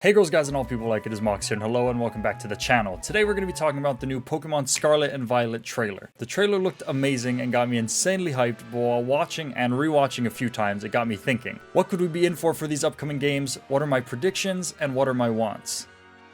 Hey girls, guys, and all people like it is Mox here, and hello and welcome back to the channel. Today we're going to be talking about the new Pokemon Scarlet and Violet trailer. The trailer looked amazing and got me insanely hyped, but while watching and rewatching a few times, it got me thinking, what could we be in for these upcoming games? What are my predictions and what are my wants?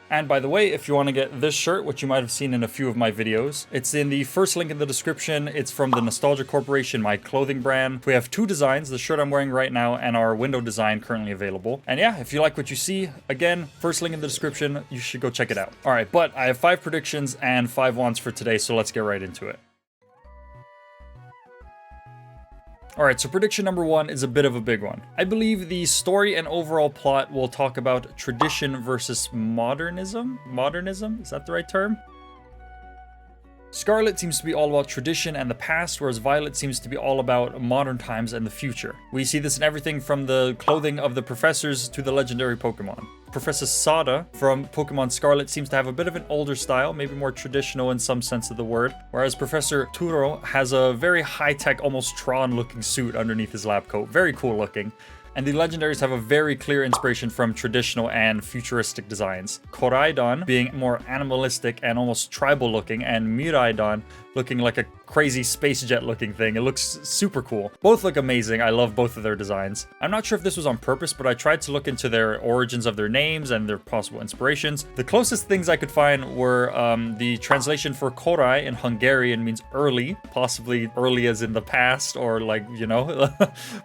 And by the way, if you want to get this shirt, which you might have seen in a few of my videos, it's in the first link in the description. It's from the Nostalgia Corporation, my clothing brand. We have two designs, the shirt I'm wearing right now and our window design currently available. And yeah, if you like what you see, again, first link in the description, you should go check it out. All right, but I have 5 predictions and 5 wants for today, so let's get right into it. Alright, so prediction number 1 is a bit of a big one. I believe the story and overall plot will talk about tradition versus modernism? Modernism? Is that the right term? Scarlet seems to be all about tradition and the past, whereas Violet seems to be all about modern times and the future. We see this in everything from the clothing of the professors to the legendary Pokemon. Professor Sada from Pokemon Scarlet seems to have a bit of an older style, maybe more traditional in some sense of the word, whereas Professor Turo has a very high-tech, almost Tron-looking suit underneath his lab coat. Very cool looking. And the legendaries have a very clear inspiration from traditional and futuristic designs. Koraidon being more animalistic and almost tribal looking, and Miraidon looking like a crazy space jet looking thing. It looks super cool. Both look amazing. I love both of their designs. I'm not sure if this was on purpose, but I tried to look into their origins of their names and their possible inspirations. The closest things I could find were the translation for Korai in Hungarian means early, possibly early as in the past, or like, you know,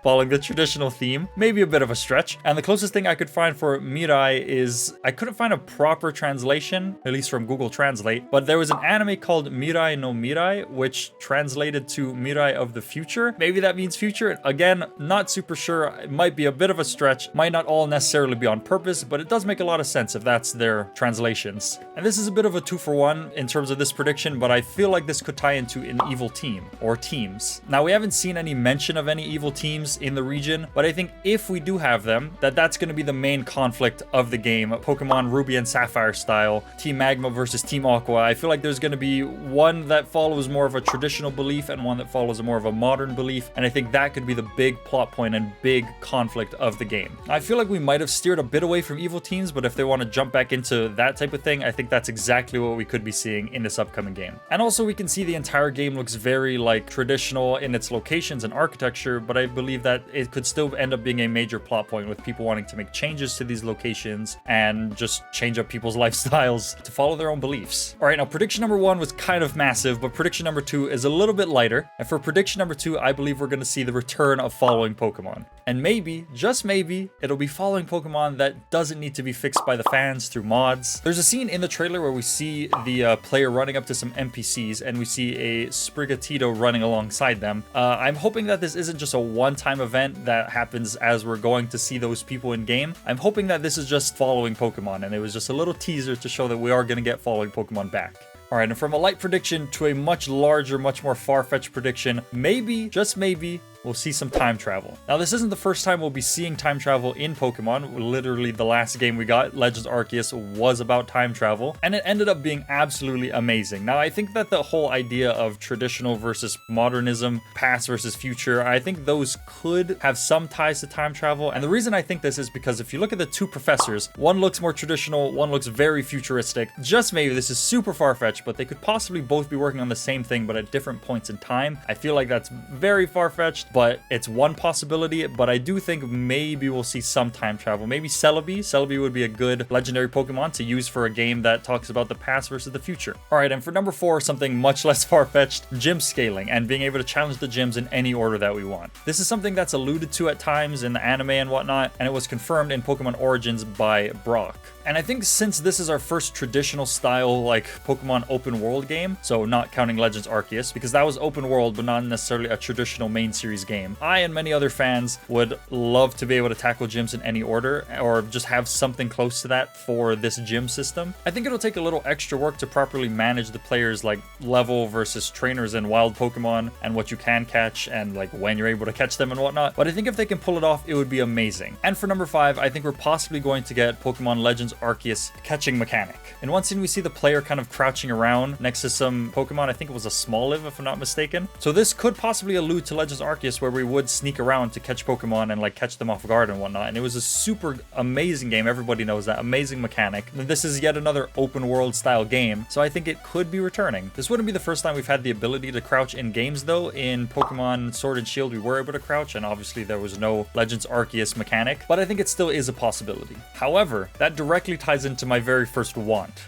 following the traditional theme. Maybe a bit of a stretch. And the closest thing I could find for Mirai is, I couldn't find a proper translation, at least from Google Translate, but there was an anime called Mirai no Mirai, which translated to Mirai of the future. Maybe that means future. Again, not super sure. It might be a bit of a stretch. Might not all necessarily be on purpose, but it does make a lot of sense if that's their translations. And this is a bit of a 2-for-1 in terms of this prediction, but I feel like this could tie into an evil team or teams. Now, we haven't seen any mention of any evil teams in the region, but I think if we do have them, that's going to be the main conflict of the game. Pokemon Ruby and Sapphire style, Team Magma versus Team Aqua. I feel like there's going to be one that follows more of a traditional belief and one that follows more of a modern belief, and I think that could be the big plot point and big conflict of the game. I feel like we might have steered a bit away from evil teams, but if they want to jump back into that type of thing, I think that's exactly what we could be seeing in this upcoming game. And also we can see the entire game looks very like traditional in its locations and architecture, but I believe that it could still end up being a major plot point with people wanting to make changes to these locations and just change up people's lifestyles to follow their own beliefs. All right, now prediction number 1 was kind of massive, but prediction number 2 is a little bit lighter. And for prediction number 2, I believe we're going to see the return of following Pokemon. And maybe, just maybe, it'll be following Pokemon that doesn't need to be fixed by the fans through mods. There's a scene in the trailer where we see the player running up to some NPCs and we see a Sprigatito running alongside them. I'm hoping that this isn't just a one-time event that happens as we're going to see those people in game. I'm hoping that this is just following Pokemon and it was just a little teaser to show that we are going to get following Pokemon back. Alright, and from a light prediction to a much larger, much more far-fetched prediction, maybe, just maybe, we'll see some time travel. Now, this isn't the first time we'll be seeing time travel in Pokemon. Literally, the last game we got, Legends Arceus, was about time travel, and it ended up being absolutely amazing. Now, I think that the whole idea of traditional versus modernism, past versus future, I think those could have some ties to time travel, and the reason I think this is because if you look at the two professors, one looks more traditional, one looks very futuristic. Just maybe, this is super far-fetched, but they could possibly both be working on the same thing, but at different points in time. I feel like that's very far-fetched, but it's one possibility. But I do think maybe we'll see some time travel. Maybe Celebi. Celebi would be a good legendary Pokemon to use for a game that talks about the past versus the future. All right, and for number 4, something much less far-fetched, gym scaling and being able to challenge the gyms in any order that we want. This is something that's alluded to at times in the anime and whatnot, and it was confirmed in Pokemon Origins by Brock. And I think since this is our first traditional style, like Pokemon open world game, so not counting Legends Arceus, because that was open world, but not necessarily a traditional main series game, I and many other fans would love to be able to tackle gyms in any order, or just have something close to that for this gym system. I think it'll take a little extra work to properly manage the players, like level versus trainers and wild Pokemon, and what you can catch, and like when you're able to catch them and whatnot. But I think if they can pull it off, it would be amazing. And for number 5, I think we're possibly going to get Pokemon Legends Arceus catching mechanic. In one scene, we see the player kind of crouching around next to some Pokemon. I think it was a Smoliv, if I'm not mistaken. So this could possibly allude to Legends Arceus Arceus where we would sneak around to catch Pokemon and like catch them off guard and whatnot. And it was a super amazing game. Everybody knows that. Amazing mechanic. And this is yet another open world style game, so I think it could be returning. This wouldn't be the first time we've had the ability to crouch in games though. In Pokemon Sword and Shield we were able to crouch, and obviously there was no Legends Arceus mechanic, but I think it still is a possibility. However, that directly ties into my very first want.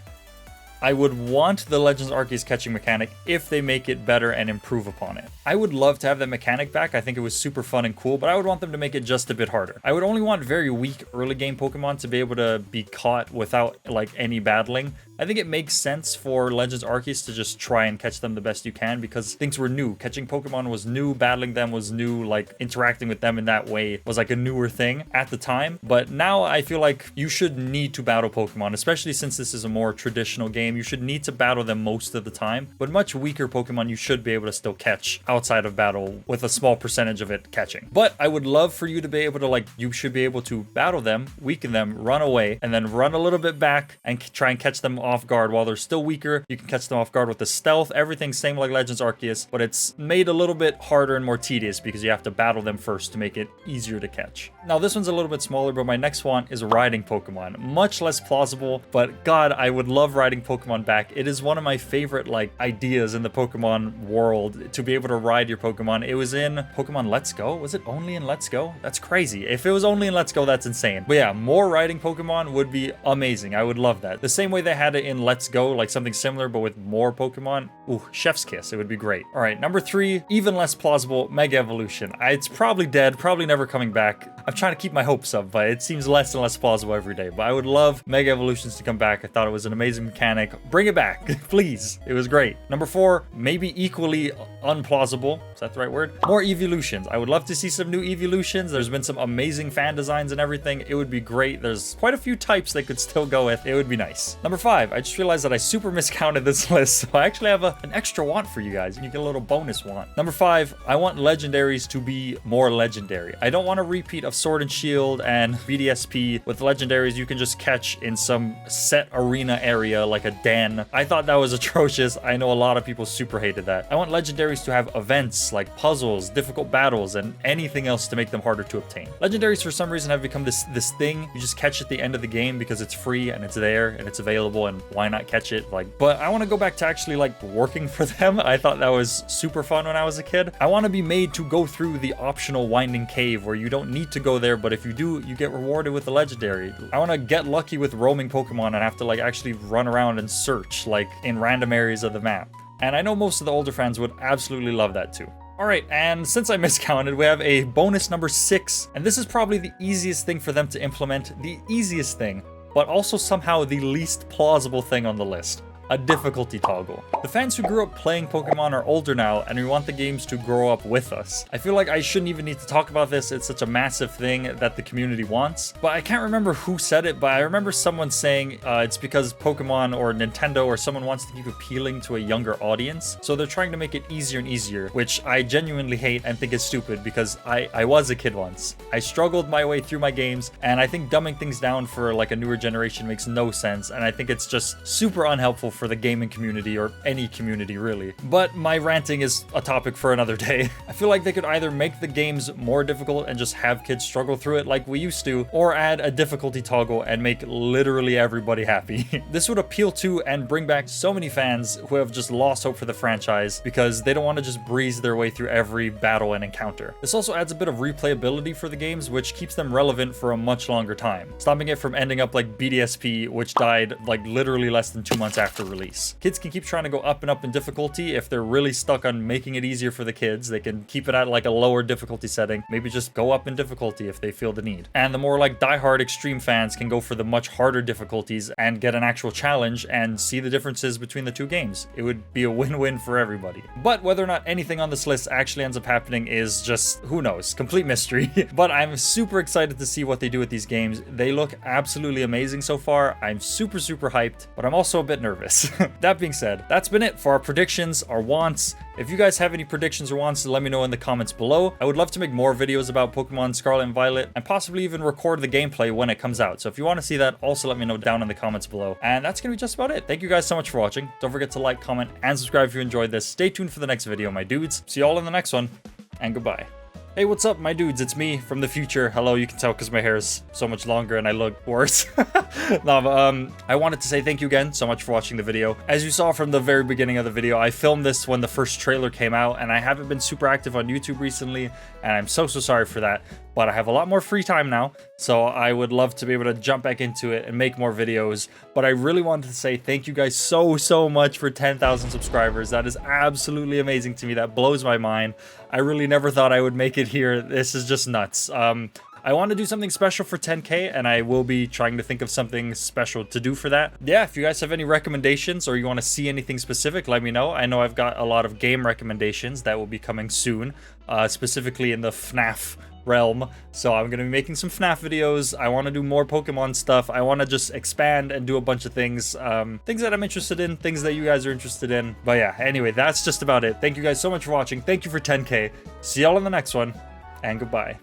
I would want the Legends Arceus catching mechanic if they make it better and improve upon it. I would love to have that mechanic back. I think it was super fun and cool, but I would want them to make it just a bit harder. I would only want very weak early game Pokemon to be able to be caught without like any battling. I think it makes sense for Legends Arceus to just try and catch them the best you can because things were new. Catching Pokemon was new, battling them was new, like interacting with them in that way was like a newer thing at the time. But now I feel like you should need to battle Pokemon, especially since this is a more traditional game. You should need to battle them most of the time, but much weaker Pokemon you should be able to still catch outside of battle with a small percentage of it catching. But I would love for you to be able to like, you should be able to battle them, weaken them, run away, and then run a little bit back and try and catch them off guard while they're still weaker. You can catch them off guard with the stealth, everything same like Legends Arceus, but it's made a little bit harder and more tedious because you have to battle them first to make it easier to catch. Now this one's a little bit smaller, but my next one is riding Pokemon. Much less plausible, but God, I would love riding Pokemon back. It is one of my favorite like ideas in the Pokemon world to be able to ride your Pokemon. It was in Pokemon Let's Go. Was it only in Let's Go? That's crazy. If it was only in Let's Go, that's insane. But yeah, more riding Pokemon would be amazing. I would love that. The same way they had it in Let's Go, like something similar, but with more Pokemon. Ooh, chef's kiss. It would be great. All right, number 3, even less plausible, Mega Evolution. It's probably dead, probably never coming back. I'm trying to keep my hopes up, but it seems less and less plausible every day. But I would love Mega Evolutions to come back. I thought it was an amazing mechanic. Bring it back, please. It was great. Number 4, maybe equally unplausible. Is that the right word? More evolutions. I would love to see some new evolutions. There's been some amazing fan designs and everything. It would be great. There's quite a few types they could still go with. It would be nice. Number 5, I just realized that I super miscounted this list, so I actually have an extra want for you guys, and you get a little bonus want. Number 5, I want legendaries to be more legendary. I don't want a repeat of Sword and Shield and BDSP with legendaries you can just catch in some set arena area like a den. I thought that was atrocious. I know a lot of people super hated that. I want legendaries to have events like puzzles, difficult battles, and anything else to make them harder to obtain. Legendaries for some reason have become this thing you just catch at the end of the game because it's free and it's there and it's available, and why not catch it? Like, but I want to go back to actually like working for them. I thought that was super fun when I was a kid. I want to be made to go through the optional winding cave where you don't need to go there, but if you do, you get rewarded with the legendary. I want to get lucky with roaming Pokemon and have to like actually run around and search like in random areas of the map. And I know most of the older fans would absolutely love that too. Alright, and since I miscounted, we have a bonus number 6, and this is probably the easiest thing for them to implement, the easiest thing, but also somehow the least plausible thing on the list. A difficulty toggle. The fans who grew up playing Pokemon are older now, and we want the games to grow up with us. I feel like I shouldn't even need to talk about this. It's such a massive thing that the community wants. But I can't remember who said it, but I remember someone saying it's because Pokemon or Nintendo or someone wants to keep appealing to a younger audience. So they're trying to make it easier and easier, which I genuinely hate and think is stupid because I was a kid once. I struggled my way through my games, and I think dumbing things down for like a newer generation makes no sense. And I think it's just super unhelpful for the gaming community or any community really. But my ranting is a topic for another day. I feel like they could either make the games more difficult and just have kids struggle through it like we used to, or add a difficulty toggle and make literally everybody happy. This would appeal to and bring back so many fans who have just lost hope for the franchise because they don't want to just breeze their way through every battle and encounter. This also adds a bit of replayability for the games, which keeps them relevant for a much longer time, stopping it from ending up like BDSP, which died like literally less than 2 months after release. Kids can keep trying to go up and up in difficulty. If they're really stuck on making it easier for the kids, they can keep it at like a lower difficulty setting. Maybe just go up in difficulty if they feel the need. And the more like diehard extreme fans can go for the much harder difficulties and get an actual challenge and see the differences between the two games. It would be a win-win for everybody. But whether or not anything on this list actually ends up happening is just, who knows, complete mystery. But I'm super excited to see what they do with these games. They look absolutely amazing so far. I'm super hyped, but I'm also a bit nervous. That being said, that's been it for our predictions, our wants. If you guys have any predictions or wants, let me know in the comments below. I would love to make more videos about Pokemon Scarlet and Violet and possibly even record the gameplay when it comes out. So if you want to see that, also let me know down in the comments below. And that's going to be just about it. Thank you guys so much for watching. Don't forget to like, comment, and subscribe if you enjoyed this. Stay tuned for the next video, my dudes. See you all in the next one, and goodbye. Hey, what's up, my dudes? It's me from the future. Hello, you can tell because my hair is so much longer and I look worse. No, but, I wanted to say thank you again so much for watching the video. As you saw from the very beginning of the video, I filmed this when the first trailer came out, and I haven't been super active on YouTube recently, and I'm so sorry for that. But I have a lot more free time now, so I would love to be able to jump back into it and make more videos. But I really wanted to say thank you guys so much for 10,000 subscribers. That is absolutely amazing to me. That blows my mind. I really never thought I would make it here. This is just nuts. I want to do something special for 10K, and I will be trying to think of something special to do for that. Yeah, if you guys have any recommendations or you want to see anything specific, let me know. I know I've got a lot of game recommendations that will be coming soon, specifically in the FNAF realm. So I'm going to be making some FNAF videos. I want to do more Pokemon stuff. I want to just expand and do a bunch of things, things that I'm interested in, things that you guys are interested in. But yeah, anyway, that's just about it. Thank you guys so much for watching. Thank you for 10K. See y'all in the next one, and goodbye.